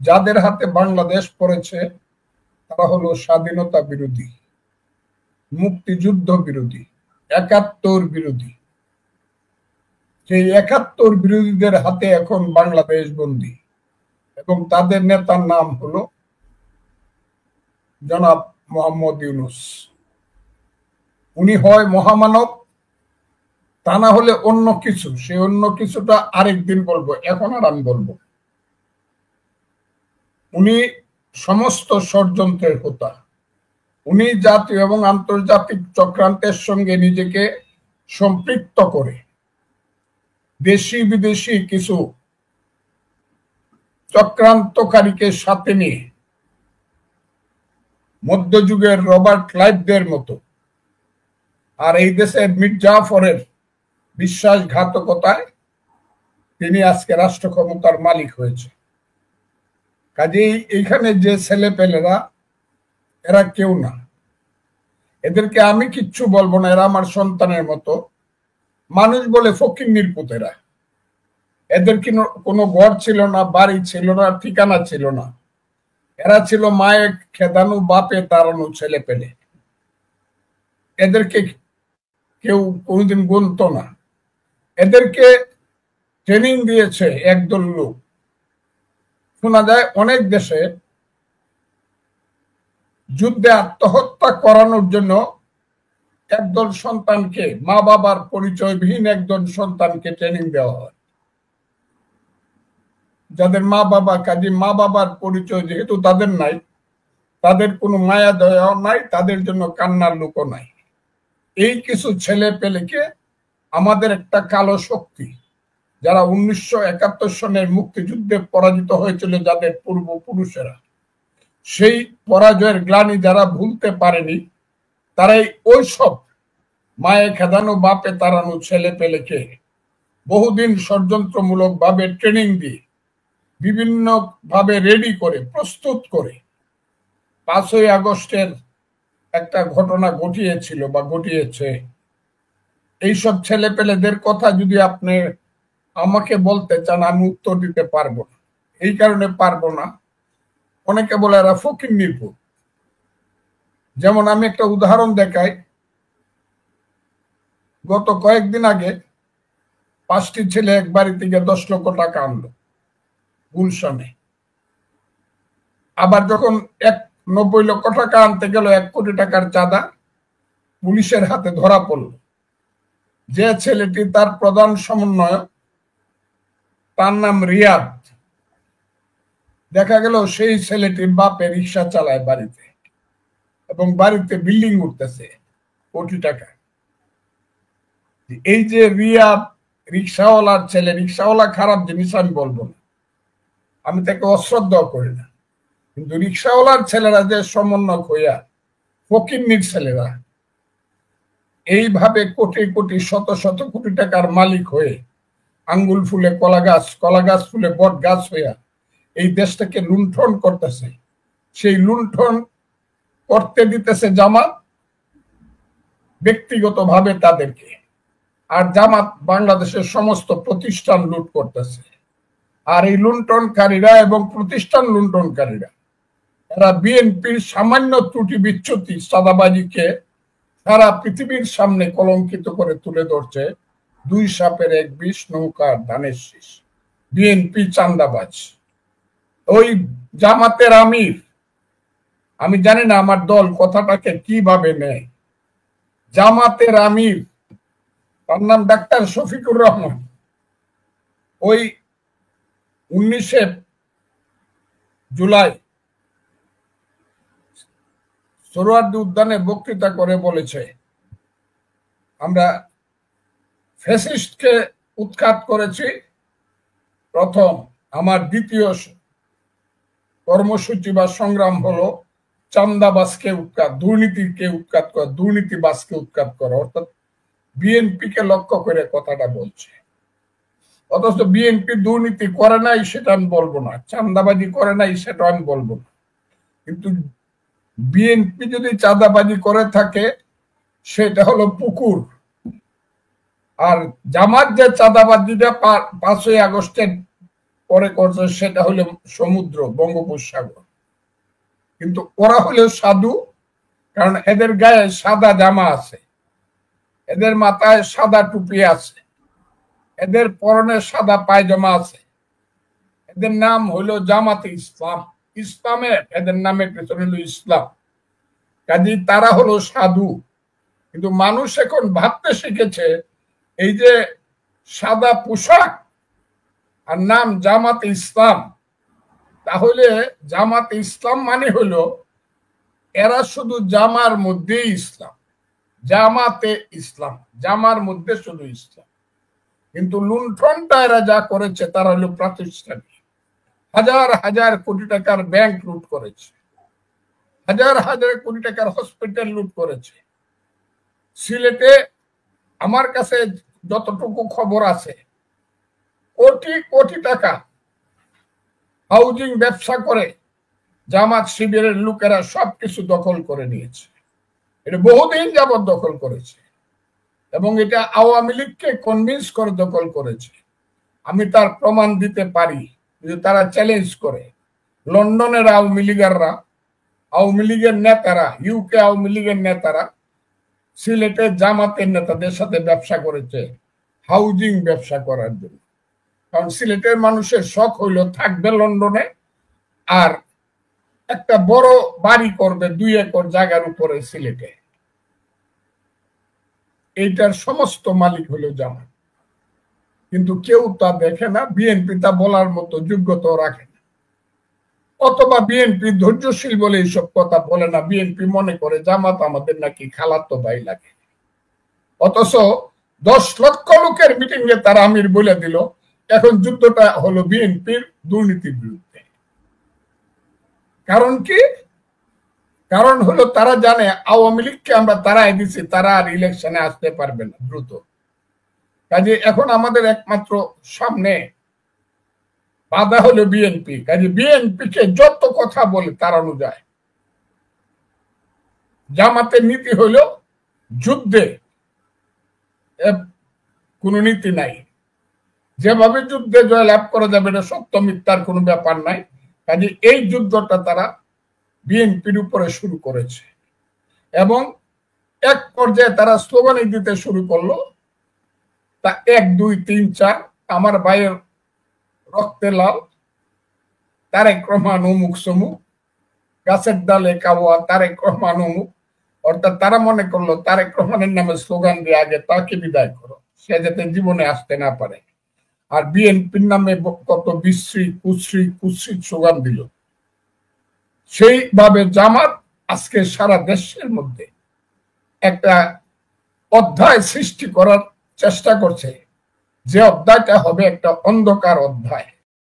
যাদের হাতে বাংলাদেশ পড়েছে তারা হলো স্বাধীনতা বিরোধী, মুক্তিযুদ্ধ বিরোধী, ৭১ বিরোধী। সেই ৭১ বিরোধীদের হাতে এখন বাংলাদেশ বন্দী এবং তাদের নেতার নাম হলো জনাব মোহাম্মদ ইউনূস। উনি হয় মহামানব, তা না হলে অন্য কিছু। সে অন্য কিছুটা আরেকদিন বলবো, এখন আর আমি বলবো। উনি সমস্ত ষড়যন্ত্রের হোতা। উনি জাতীয় এবং আন্তর্জাতিক চক্রান্তের সঙ্গে নিজেকে সম্পৃক্ত করে দেশি বিদেশি কিছু চক্রান্তকারীকে সাথে নিয়ে মধ্যযুগের রবার্ট ক্লাইভদের মতো আর এই দেশের মীর জাফরের বিশ্বাসঘাতকতায় তিনি আজকে রাষ্ট্র ক্ষমতার মালিক হয়েছে। কাজেই এইখানে যে ছেলেপেলেরা, এরা কেউ না, এদেরকে আমি কিচ্ছু বলবো না। এরা আমার সন্তানের মতো। মানুষ বলে ফকিন্নির পুতেরা। এদের কোনো ঘর ছিল না, বাড়ি ছিল না, ঠিকানা ছিল না। এরা ছিল মায়ের খেদানো, বাপে তাড়ানো ছেলে পেলে। এদেরকে কেউ কোনোদিন গুনতো না। এদেরকে ট্রেনিং দিয়েছে একদল লোক। শোনা যায় অনেক দেশে যুদ্ধে আত্মহত্যা করানোর জন্য একদল সন্তানকে, মা বাবার পরিচয়বিহীন একদল সন্তানকে ট্রেনিং দেওয়া হয়। যাদের মা বাবা, কাজে মা বাবার পরিচয় যেহেতু তাদের নাই, তাদের কোনো মায়া দয়াও নাই, তাদের জন্য কান্নার লোকও নাই। এই কিছু ছেলে পেলেকে আমাদের একটা কালো শক্তি, যারা 1971 সনের মুক্তিযুদ্ধে পরাজিত হয়েছিল, যাদের পূর্বপুরুষেরা, সেই পরাজয়ের গ্লানি যারা ভুলতে পারেনি, তারাই ওই সব মায়ে খেদানো, বাপে তাড়ানো ছেলে পেলেকে বহুদিন ষড়যন্ত্রমূলক ভাবে ট্রেনিং দিয়ে বিভিন্ন ভাবে রেডি করে, প্রস্তুত করে 5ই আগস্টের একটা ঘটনা ঘটিয়েছিল বা ঘটিয়েছে। এইসব ছেলে পেলেদের কথা যদি আপনি আমাকে বলতে চান, আমি উত্তর দিতে পারবো না। এই কারণে পারবো না, অনেকে বলে এরা ফকিন্নির পুত। যেমন আমি একটা উদাহরণ দেখাই। গত কয়েকদিন আগে 5টি ছেলে এক বাড়ি থেকে 10 লক্ষ টাকা আনলো গুলশানে। আবার যখন 90 লক্ষ টাকা আনতে গেল, 1 কোটি টাকার চাঁদা, পুলিশের হাতে ধরা পড়ল। যে ছেলেটি তার প্রধান সমন্বয়ক, তার নাম রিয়াদ। দেখা গেল সেই ছেলেটির বাপে রিক্সা চালায় বাড়িতে, এবং বাড়িতে বিল্ডিং উঠতেছে কোটি টাকা। এই যে রিয়াদ রিক্সাওয়ালার ছেলে, রিক্সাওয়ালা খারাপ জিনিস আমি বলবো না, আমি তাকে অশ্রদ্ধা করি না, কিন্তু রিক্সাওয়ালার ছেলেরা যে সমন্বয়ক হইয়া, ফকিন্নির ছেলেরা এইভাবে কোটি কোটি, শত শত কোটি টাকার মালিক হয়ে, আঙ্গুল ফুলে কলা গাছ, কলা গাছ ফুলে বট গাছ হইয়া এই দেশটাকে লুণ্ঠন করতেছে। সেই লুণ্ঠন করতে দিতেছে জামাত ব্যক্তিগতভাবে তাদেরকে, আর জামাত বাংলাদেশের সমস্ত প্রতিষ্ঠান লুট করতেছে। আর এই লুণ্ঠনকারীরা এবং প্রতিষ্ঠান লুণ্ঠনকারীরা, এরা বিএনপির সামান্য ত্রুটি বিচ্যুতি, চাঁদাবাজিকে সারা পৃথিবীর সামনে কলঙ্কিত করে তুলে ধরছে। 2 সাপের 1 বিষ, নৌকার ধানের শীষ। বিএনপি চাঁদাবাজ। ওই জামাতের আমির, আমি জানি না আমার দল কথাটাকে কিভাবে নেয়, জামাতের আমির, তার নাম ডাক্তার শফিকুর রহমান, ওই 19 জুলাই সোহরাওয়ার্দী উদ্যানে বক্তৃতা করে বলেছে, আমরা ফ্যাসিস্টকে উৎখাত করেছি প্রথম, আমার দ্বিতীয় কর্মসূচি বা সংগ্রাম হলো চাঁদাবাজকে উৎখাত, দুর্নীতিকে উৎখাত করা, দুর্নীতিবাজকে উৎখাত করা। অর্থাৎ বিএনপি কে লক্ষ্য করে কথাটা বলছে। অথচ বিএনপি দুর্নীতি করে নাই সেটা আমি বলবো না, চাঁদাবাজি করে নাই সেটা আমি বলবো না, কিন্তু বিএনপি যদি চাঁদাবাজি করে থাকে সেটা হলো পুকুর। আর জামাত যে চাঁদাবাজিটা 5ই আগস্টের পরে করছে সেটা হলো সমুদ্র, বঙ্গোপসাগর। কিন্তু ওরা হলো সাধু, কারণ এদের গায়ে সাদা জামা আছে, এদের মাথায় সাদা টুপি আছে, এদের পরনে সাদা পায়জামা আছে। এদের নাম হলো জামাতে ইসলাম। ইসলামে এদের নামের পেছনে হলো ইসলাম। কাজী তারা হলো সাধু। কিন্তু মানুষ এখন ভাবতে শিখেছে এই যে সাদা পোশাক আর নাম জামাতে ইসলাম, তাহলে জামাতে ইসলাম মানে হলো এরা শুধু জামার মধ্যেই ইসলাম, জামাতে ইসলাম, জামার মধ্যে শুধু ইসলাম। কিন্তু লুণ্ঠনটা এরা যা করেছে তারা হলো প্রাতিষ্ঠানিক। হাজার হাজার কোটি টাকার ব্যাংক লুট করেছে, হাজার হাজার কোটি টাকার হসপিটাল লুট করেছে। সিলেটে আমার কাছে যতটুকু খবর আছে, কোটি কোটি টাকা হাউজিং ব্যবসা করে জামাত শিবিরের লোকেরা সবকিছু দখল করে নিয়েছে। এটা বহুদিন যাবৎ দখল করেছে এবং এটা আওয়ামী লীগকে কনভিন্স করে দখল করেছে। আমি তার প্রমাণ দিতে পারি যদি তারা চ্যালেঞ্জ করে। লন্ডনের আওয়ামী লীগাররা, আওয়ামী লীগের নেতারা, ইউকে আওয়ামী লীগের নেতারা সিলেটে জামাতের নেতাদের সাথে ব্যবসা করেছে হাউজিং ব্যবসা করার জন্য। কারণ সিলেটের মানুষের শখ হইল থাকবে লন্ডনে আর একটা বড় বাড়ি করবে 2 একর জায়গার উপরে সিলেটে। এইটার সমস্ত মালিক হলো জামাত। কিন্তু কেউ তা দেখে না, বিএনপি তা বলার মতো যোগ্যতা রাখে না, অথবা বিএনপি ধৈর্যশীল বলে এইসব কথা বলে না। বিএনপি মনে করে জামাত আমাদের নাকি খালাতো ভাই লাগে। অথচ 10 লক্ষ লোকের মিটিং এ তারা আমির বলে দিল এখন যুদ্ধটা হলো বিএনপির দুর্নীতির বিরুদ্ধে। কারণ কি? কারণ হলো তারা জানে আওয়ামী লীগকে আমরা তারাই দিচ্ছি, তারা আর ইলেকশনে আসতে পারবে না দ্রুত। কাজে এখন আমাদের একমাত্র সামনে বাধা হলো বিএনপি। কাজে বিএনপিকে যত কথা বলে তাড়ানো যায়। জামাতের নীতি হলো যুদ্ধে কোনো নীতি নাই, যেভাবে যুদ্ধে জয়লাভ করা যাবে এটা সত্য মিথ্যার কোনো ব্যাপার নাই। কাজে এই যুদ্ধটা তারা বিএনপির উপরে শুরু করেছে এবং এক পর্যায়ে তারা স্লোগান দিতে শুরু করলো, তা 1 2 3 4 আমার ভাইয়ের রক্তে লাল, তারেক রহমান অমুক সমুক, গাছের ডালে কাওয়া তারেক রহমান অমুক। অর্থাৎ তারা মনে করলো তারেক রহমানের নামে স্লোগান দিয়ে আগে তাকে বিদায় করো, সে যাতে জীবনে আসতে না পারে। আর বিএনপির নামে কত বিশ্রী কুশ্রী স্লোগান দিল। সেইভাবে জামাত আজকে সারা দেশের মধ্যে একটা অধ্যায় সৃষ্টি করার চেষ্টা করছে, যে অধ্যায়টা হবে একটা অন্ধকার অধ্যায়।